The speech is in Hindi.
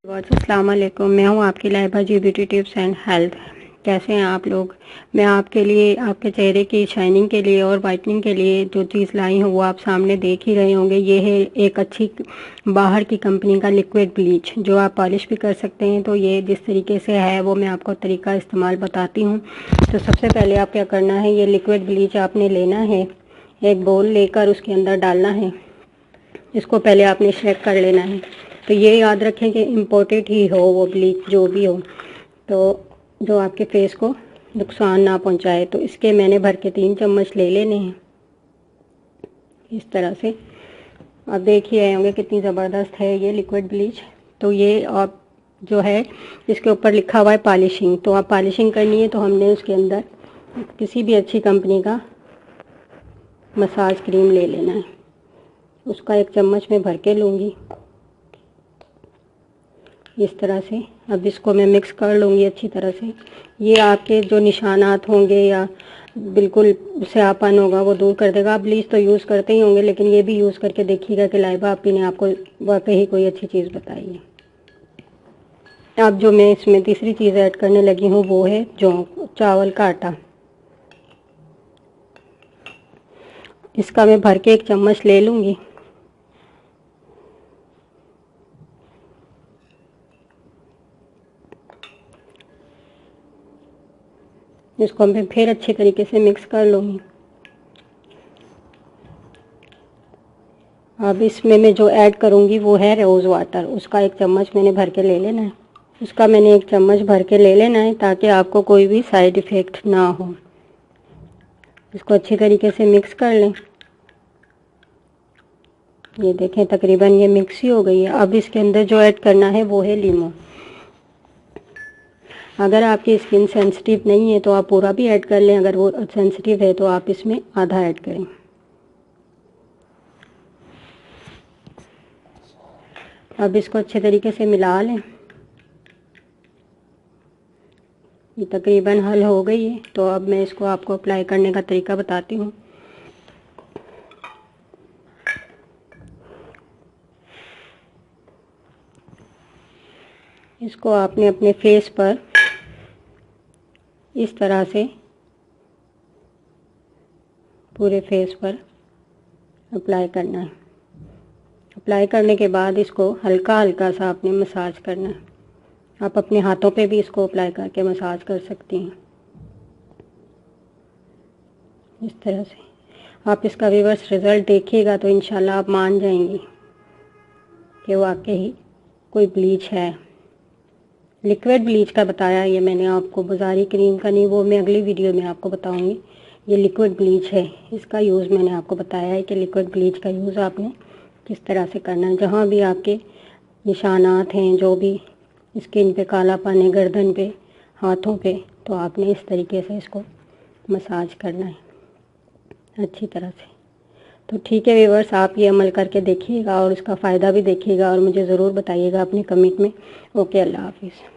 अस्सलाम वालेकुम। मैं हूं आपकी लाइबा जी ब्यूटी टिप्स एंड हेल्थ। कैसे हैं आप लोग? मैं आपके लिए आपके चेहरे की शाइनिंग के लिए और वाइटनिंग के लिए जो चीज़ लाई हूं वो आप सामने देख ही रहे होंगे। ये है एक अच्छी बाहर की कंपनी का लिक्विड ब्लीच जो आप पॉलिश भी कर सकते हैं। तो ये जिस तरीके से है वो मैं आपको तरीका इस्तेमाल बताती हूँ। तो सबसे पहले आप क्या करना है, ये लिक्विड ब्लीच आपने लेना है, एक बोल लेकर उसके अंदर डालना है। इसको पहले आपने शेक कर लेना है। तो ये याद रखें कि इम्पोर्टेड ही हो वो ब्लीच जो भी हो, तो जो आपके फेस को नुकसान ना पहुंचाए। तो इसके मैंने भर के 3 चम्मच ले लेने हैं इस तरह से। आप देख ही रहे होंगे कितनी ज़बरदस्त है ये लिक्विड ब्लीच। तो ये आप जो है इसके ऊपर लिखा हुआ है पॉलिशिंग, तो आप पॉलिशिंग करनी है तो हमने उसके अंदर किसी भी अच्छी कंपनी का मसाज क्रीम ले लेना है। उसका 1 चम्मच मैं भर के लूँगी इस तरह से। अब इसको मैं मिक्स कर लूँगी अच्छी तरह से। ये आपके जो निशानात होंगे या बिल्कुल स्याहपन होगा वो दूर कर देगा। आप ब्लीच तो यूज़ करते ही होंगे, लेकिन ये भी यूज़ करके देखिएगा कि लाइबा आपी ने आपको वाकई कोई अच्छी चीज़ बताई है। अब जो मैं इसमें तीसरी चीज़ ऐड करने लगी हूँ वो है जौ, चावल का आटा। इसका मैं भर के 1 चम्मच ले लूँगी। इसको मैं फिर अच्छी तरीके से मिक्स कर लूँगी। अब इसमें मैं जो ऐड करूँगी वो है रोज़ वाटर। उसका 1 चम्मच मैंने भर के ले लेना है। उसका मैंने 1 चम्मच भर के ले लेना है ताकि आपको कोई भी साइड इफ़ेक्ट ना हो। इसको अच्छी तरीके से मिक्स कर लें। ये देखें तकरीबन ये मिक्स ही हो गई है। अब इसके अंदर जो ऐड करना है वो है लीमू। अगर आपकी स्किन सेंसिटिव नहीं है तो आप पूरा भी ऐड कर लें, अगर वो सेंसिटिव है तो आप इसमें आधा ऐड करें। अब इसको अच्छे तरीके से मिला लें। ये तकरीबन हल हो गई है। तो अब मैं इसको आपको अप्लाई करने का तरीका बताती हूँ। इसको आपने अपने फेस पर इस तरह से पूरे फेस पर अप्लाई करना है। अप्लाई करने के बाद इसको हल्का हल्का सा आपने मसाज करना है। आप अपने हाथों पे भी इसको अप्लाई करके मसाज कर सकती हैं इस तरह से। आप इसका व्यूअर्स रिज़ल्ट देखिएगा तो इंशाल्लाह आप मान जाएंगी कि वाकई कोई ब्लीच है। लिक्विड ब्लीच का बताया ये मैंने आपको, बाज़ारी क्रीम का नहीं, वो मैं अगली वीडियो में आपको बताऊंगी। ये लिक्विड ब्लीच है, इसका यूज़ मैंने आपको बताया है कि लिक्विड ब्लीच का यूज़ आपने किस तरह से करना है। जहाँ भी आपके निशानात हैं, जो भी स्किन पे कालापन है, गर्दन पे, हाथों पे, तो आपने इस तरीके से इसको मसाज करना है अच्छी तरह से। तो ठीक है व्यूअर्स, आप ये अमल करके देखिएगा और उसका फ़ायदा भी देखिएगा और मुझे ज़रूर बताइएगा अपनी कमेंट में। ओके, अल्लाह हाफिज़।